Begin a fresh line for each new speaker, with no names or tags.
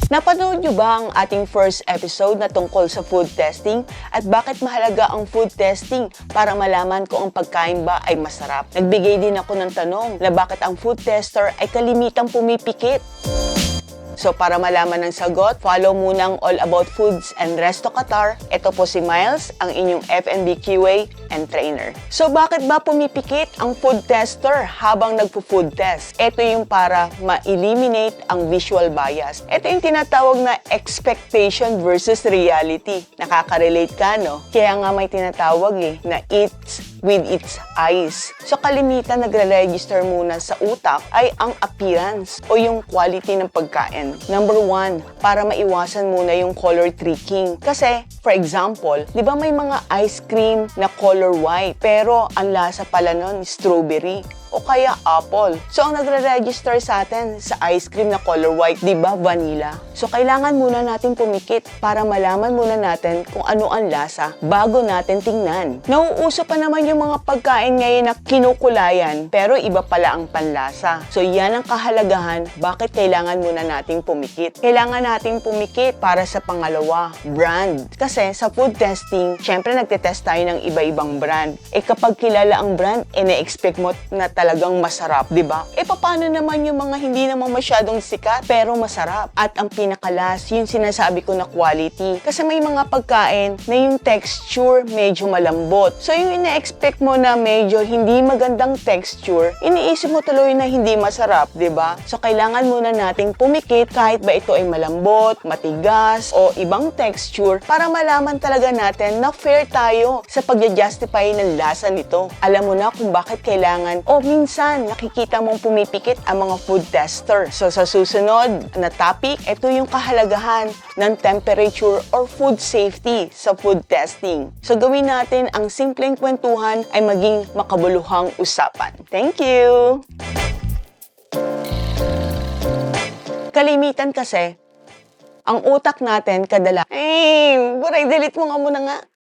Napanood nyo ba ang ating first episode na tungkol sa food testing at bakit mahalaga ang food testing para malaman kung ang pagkain ba ay masarap? Nagbigay din ako ng tanong na bakit ang food tester ay kalimitang pumipikit. So para malaman ng sagot, follow muna ang All About Foods and Resto Qatar. Ito po si Miles, ang inyong F&B QA and trainer. So bakit ba pumipikit ang food tester habang nagpo-food test? Ito yung para ma-eliminate ang visual bias. Ito yung tinatawag na expectation versus reality. Nakaka-relate ka, no? Kaya nga may tinatawag na eats with its eyes. So kalimitan nagre-register muna sa utak ay ang appearance o yung quality ng pagkain. Number 1, para maiwasan muna yung color tricking. Kasi, for example, di ba may mga ice cream na color white pero ang lasa pala nun strawberry o kaya apple. So, ang nagre-register sa atin sa ice cream na color white, di ba, vanilla? So, kailangan muna natin pumikit para malaman muna natin kung ano ang lasa bago natin tingnan. Nauuso pa naman yung mga pagkain ngayon na kinukulayan, pero iba pala ang panlasa. So, yan ang kahalagahan bakit kailangan muna nating pumikit. Kailangan nating pumikit para sa pangalawa, brand. Kasi sa food testing, syempre nagtetest tayo ng iba-ibang brand. Kapag kilala ang brand, na-expect mo na talagang masarap, di ba? Paano naman yung mga hindi naman masyadong sikat pero masarap? At ang pinakalas, yung sinasabi ko na quality. Kasi may mga pagkain na yung texture medyo malambot. So yung ina-expect mo na medyo hindi magandang texture, iniisip mo tuloy na hindi masarap, di ba? So kailangan muna nating pumikit kahit ba ito ay malambot, matigas, o ibang texture para malaman talaga natin na fair tayo sa pag-justify ng lasa nito. Alam mo na kung bakit kailangan o minsan nakikita mong pumipikit ang mga food tester. So sa susunod na topic, ito yung kahalagahan ng temperature or food safety sa food testing. So gawin natin ang simpleng kwentuhan ay maging makabuluhang usapan. Thank you! Kalimitan kasi, ang utak natin buray, delete mo nga muna nga.